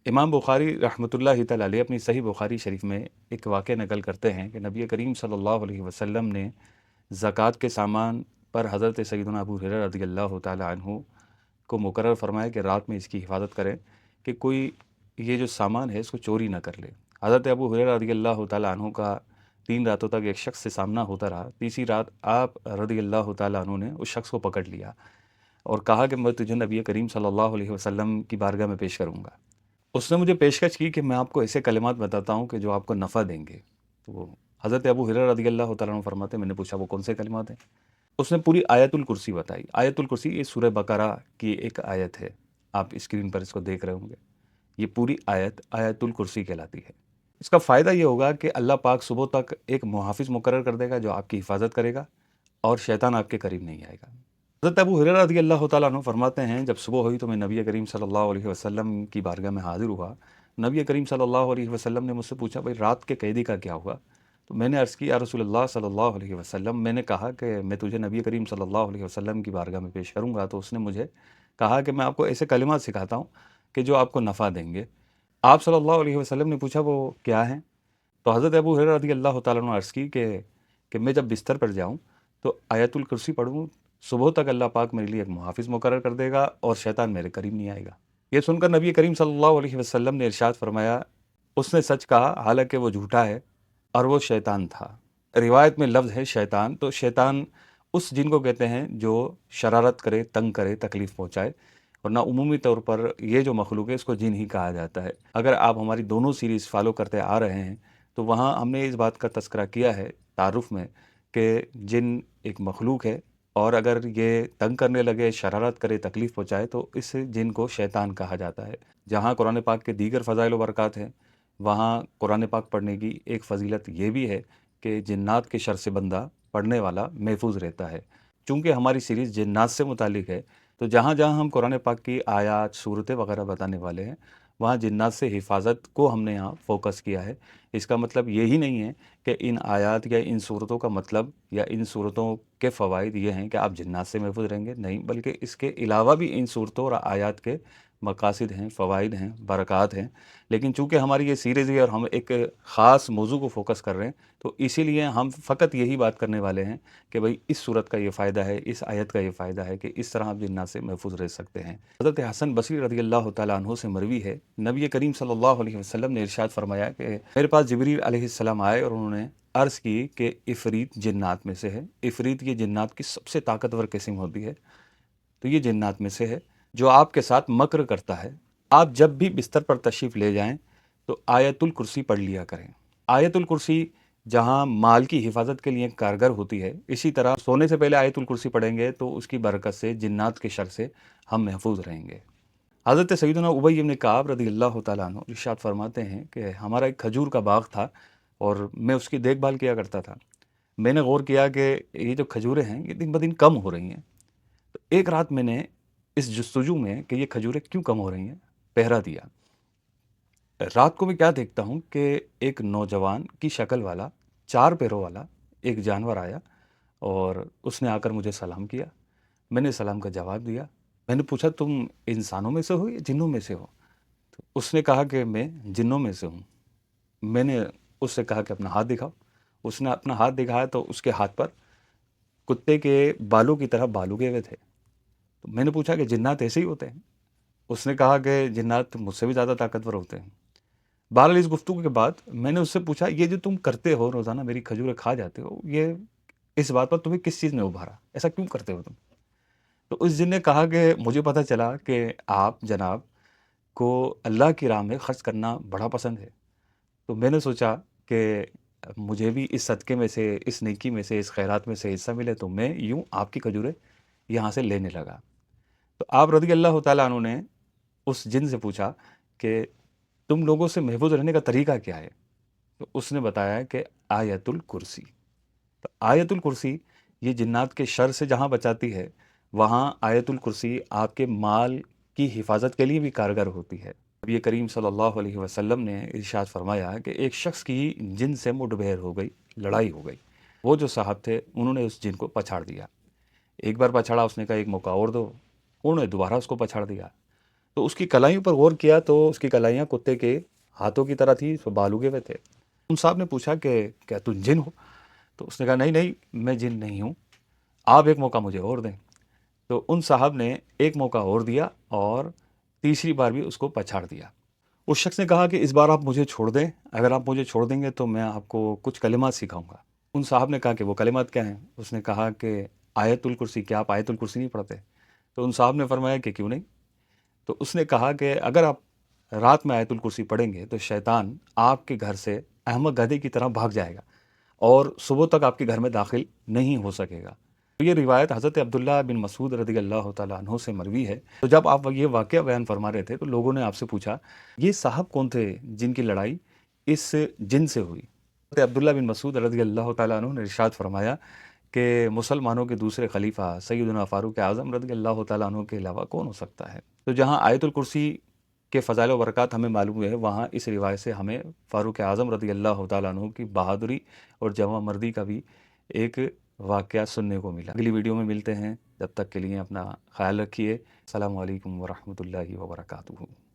امام بخاری رحمۃ اللہ تعالی علیہ اپنی صحیح بخاری شریف میں ایک واقعہ نقل کرتے ہیں کہ نبی کریم صلی اللہ علیہ وسلم نے زکوٰۃ کے سامان پر حضرت سیدنا ابو ہریرہ رضی اللہ تعالی عنہ کو مقرر فرمایا کہ رات میں اس کی حفاظت کریں کہ کوئی یہ جو سامان ہے اس کو چوری نہ کر لے۔ حضرت ابو ہریرہ رضی اللہ تعالی عنہ کا 3 راتوں تک ایک شخص سے سامنا ہوتا رہا۔ تیسری رات آپ رضی اللہ تعالی عنہ نے اس شخص کو پکڑ لیا اور کہا کہ میں تجھے نبی کریم صلی اللہ علیہ وسلم کی بارگاہ میں پیش کروں گا۔ اس نے مجھے پیشکش کی کہ میں آپ کو ایسے کلمات بتاتا ہوں کہ جو آپ کو نفع دیں گے۔ تو حضرت ابو ہریرہ رضی اللہ تعالیٰ عنہ فرماتے ہیں، میں نے پوچھا وہ کون سے کلمات ہیں؟ اس نے پوری آیت الکرسی بتائی۔ آیت الکرسی یہ سورہ بقرہ کی ایک آیت ہے، آپ اسکرین پر اس کو دیکھ رہے ہوں گے۔ یہ پوری آیت الکرسی کہلاتی ہے۔ اس کا فائدہ یہ ہوگا کہ اللہ پاک صبح تک ایک محافظ مقرر کر دے گا جو آپ کی حفاظت کرے گا اور شیطان آپ کے قریب نہیں آئے گا۔ حضرت ابو ہریرہ رضی اللہ تعالیٰ عنہ فرماتے ہیں، جب صبح ہوئی تو میں نبی کریم صلی اللہ علیہ وسلم کی بارگاہ میں حاضر ہوا۔ نبی کریم صلی اللہ علیہ وسلم نے مجھ سے پوچھا، بھائی رات کے قیدی کا کیا ہوا؟ تو میں نے عرض کی، یا رسول اللہ صلی اللہ علیہ وسلم، میں نے کہا کہ میں تجھے نبی کریم صلی اللہ علیہ وسلم کی بارگاہ میں پیش کروں گا، تو اس نے مجھے کہا کہ میں آپ کو ایسے کلمات سکھاتا ہوں کہ جو آپ کو نفع دیں گے۔ آپ صلی اللہ علیہ وسلم نے پوچھا وہ کیا ہیں؟ تو حضرت ابو ہریرہ رضی اللہ تعالیٰ عنہ عرض کی کہ میں جب بستر پر جاؤں تو آیت الکرسی پڑھوں، صبح تک اللہ پاک میرے لیے ایک محافظ مقرر کر دے گا اور شیطان میرے قریب نہیں آئے گا۔ یہ سن کر نبی کریم صلی اللہ علیہ وسلم نے ارشاد فرمایا، اس نے سچ کہا حالانکہ وہ جھوٹا ہے اور وہ شیطان تھا۔ روایت میں لفظ ہے شیطان، تو شیطان اس جن کو کہتے ہیں جو شرارت کرے، تنگ کرے، تکلیف پہنچائے، ورنہ عمومی طور پر یہ جو مخلوق ہے اس کو جن ہی کہا جاتا ہے۔ اگر آپ ہماری دونوں سیریز فالو کرتے آ رہے ہیں تو وہاں ہم نے اس بات کا تذکرہ کیا ہے تعارف میں کہ جن ایک مخلوق ہے، اور اگر یہ تنگ کرنے لگے، شرارت کرے، تکلیف پہنچائے تو اس جن کو شیطان کہا جاتا ہے۔ جہاں قرآن پاک کے دیگر فضائل و برکات ہیں، وہاں قرآن پاک پڑھنے کی ایک فضیلت یہ بھی ہے کہ جنات کے شر سے بندہ پڑھنے والا محفوظ رہتا ہے۔ چونکہ ہماری سیریز جنات سے متعلق ہے تو جہاں جہاں ہم قرآن پاک کی آیات، صورتیں وغیرہ بتانے والے ہیں، وہاں جنات سے حفاظت کو ہم نے یہاں فوکس کیا ہے۔ اس کا مطلب یہی نہیں ہے کہ ان آیات یا ان صورتوں کا مطلب یا ان صورتوں کے فوائد یہ ہیں کہ آپ جنات سے محفوظ رہیں گے، نہیں، بلکہ اس کے علاوہ بھی ان صورتوں اور آیات کے مقاصد ہیں، فوائد ہیں، برکات ہیں۔ لیکن چونکہ ہماری یہ سیریز ہے اور ہم ایک خاص موضوع کو فوکس کر رہے ہیں، تو اسی لیے ہم فقط یہی بات کرنے والے ہیں کہ بھئی اس صورت کا یہ فائدہ ہے، اس آیت کا یہ فائدہ ہے کہ اس طرح آپ جنات سے محفوظ رہ سکتے ہیں۔ حضرت حسن بصری رضی اللہ تعالیٰ عنہ سے مروی ہے، نبی کریم صلی اللہ علیہ وسلم نے ارشاد فرمایا کہ میرے پاس جبریل علیہ السلام آئے اور انہوں نے عرض کی کہ عفریت جنات میں سے ہے۔ عفریت یہ جنات کی سب سے طاقتور قسم ہوتی ہے، تو یہ جنات میں سے ہے جو آپ کے ساتھ مکر کرتا ہے۔ آپ جب بھی بستر پر تشریف لے جائیں تو آیت الکرسی پڑھ لیا کریں۔ آیت الکرسی جہاں مال کی حفاظت کے لیے کارگر ہوتی ہے، اسی طرح سونے سے پہلے آیت الکرسی پڑھیں گے تو اس کی برکت سے جنات کے شر سے ہم محفوظ رہیں گے۔ حضرت سیدنا ابی بن کعب رضی اللہ تعالیٰ عنہ ارشاد فرماتے ہیں کہ ہمارا ایک کھجور کا باغ تھا اور میں اس کی دیکھ بھال کیا کرتا تھا۔ میں نے غور کیا کہ یہ جو کھجوریں ہیں یہ دن بدن کم ہو رہی ہیں۔ تو ایک رات میں نے اس جستجو میں کہ یہ کھجوریں کیوں کم ہو رہی ہیں پہرا دیا۔ رات کو میں کیا دیکھتا ہوں کہ ایک نوجوان کی شکل والا، 4 پیروں والا ایک جانور آیا اور اس نے آ کر مجھے سلام کیا۔ میں نے سلام کا جواب دیا۔ میں نے پوچھا تم انسانوں میں سے ہو یا جنوں میں سے ہو؟ تو اس نے کہا کہ میں جنوں میں سے ہوں۔ میں نے اس سے کہا کہ اپنا ہاتھ دکھاؤ۔ اس نے اپنا ہاتھ دکھایا تو اس کے ہاتھ پر کتے کے بالوں کی طرح بال اگے ہوئے تھے۔ تو میں نے پوچھا کہ جنات ایسے ہی ہوتے ہیں؟ اس نے کہا کہ جنات مجھ سے بھی زیادہ طاقتور ہوتے ہیں۔ بہرحال اس گفتگو کے بعد میں نے اس سے پوچھا، یہ جو تم کرتے ہو روزانہ میری کھجوریں کھا جاتے ہو، یہ اس بات پر تمہیں کس چیز نے ابھارا؟ ایسا کیوں کرتے ہو تم؟ تو اس جن نے کہا کہ مجھے پتہ چلا کہ آپ جناب کو اللہ کی راہ میں خرچ کرنا بڑا پسند ہے، تو میں نے سوچا کہ مجھے بھی اس صدقے میں سے، اس نیکی میں سے، اس خیرات میں سے حصہ ملے، تو میں یوں آپ کی کھجوریں یہاں سے لینے لگا۔ تو آپ رضی اللہ تعالیٰ عنہ نے اس جن سے پوچھا کہ تم لوگوں سے محفوظ رہنے کا طریقہ کیا ہے؟ تو اس نے بتایا کہ آیت الکرسی۔ تو آیت الکرسی یہ جنات کے شر سے جہاں بچاتی ہے، وہاں آیت الکرسی آپ کے مال کی حفاظت کے لیے بھی کارگر ہوتی ہے۔ نبی کریم صلی اللہ علیہ وسلم نے ارشاد فرمایا کہ ایک شخص کی جن سے مٹبھیر ہو گئی، لڑائی ہو گئی۔ وہ جو صاحب تھے انہوں نے اس جن کو پچھاڑ دیا۔ ایک بار پچھاڑا، اس نے کہا ایک موقع اور دو، انہوں نے دوبارہ اس کو پچھاڑ دیا۔ تو اس کی کلائیوں پر غور کیا تو اس کی کلائیاں کتے کے ہاتھوں کی طرح تھی، تو بال اگے ہوئے تھے۔ ان صاحب نے پوچھا کہ کیا تم جن ہو؟ تو اس نے کہا نہیں نہیں، میں جن نہیں ہوں، آپ ایک موقع مجھے اور دیں۔ تو ان صاحب نے ایک موقع اور دیا اور تیسری بار بھی اس کو پچھاڑ دیا۔ اس شخص نے کہا کہ اس بار آپ مجھے چھوڑ دیں، اگر آپ مجھے چھوڑ دیں گے تو میں آپ کو کچھ کلمات سکھاؤں گا۔ ان صاحب نے کہا کہ وہ کلمات کیا ہیں؟ اس نے کہا کہ آیت الکرسی، کیا آپ آیت الکرسی نہیں پڑھتے؟ تو ان صاحب نے فرمایا کہ کیوں نہیں؟ تو اس نے کہا کہ اگر آپ رات میں آیت الکرسی پڑھیں گے تو شیطان آپ کے گھر سے احمق گدھے کی طرح بھاگ جائے گا اور صبح تک آپ کے گھر میں داخل نہیں ہو سکے گا۔ تو یہ روایت حضرت عبداللہ بن مسعود رضی اللہ تعالیٰ عنہ سے مروی ہے۔ تو جب آپ یہ واقعہ بیان فرما رہے تھے تو لوگوں نے آپ سے پوچھا یہ صاحب کون تھے جن کی لڑائی اس جن سے ہوئی؟ حضرت عبداللہ بن مسعود رضی اللہ تعالیٰ عنہ نے ارشاد فرمایا کہ مسلمانوں کے دوسرے خلیفہ سیدنا فاروق اعظم رضی اللہ تعالیٰ عنہ کے علاوہ کون ہو سکتا ہے؟ تو جہاں آیت الکرسی کے فضائل و برکات ہمیں معلوم ہوئے، وہاں اس روایت سے ہمیں فاروق اعظم رضی اللہ تعالیٰ عنہ کی بہادری اور جوان مردی کا بھی ایک واقعہ سننے کو ملا۔ اگلی ویڈیو میں ملتے ہیں، جب تک کے لیے اپنا خیال رکھیے۔ السلام علیکم ورحمۃ اللہ وبرکاتہ۔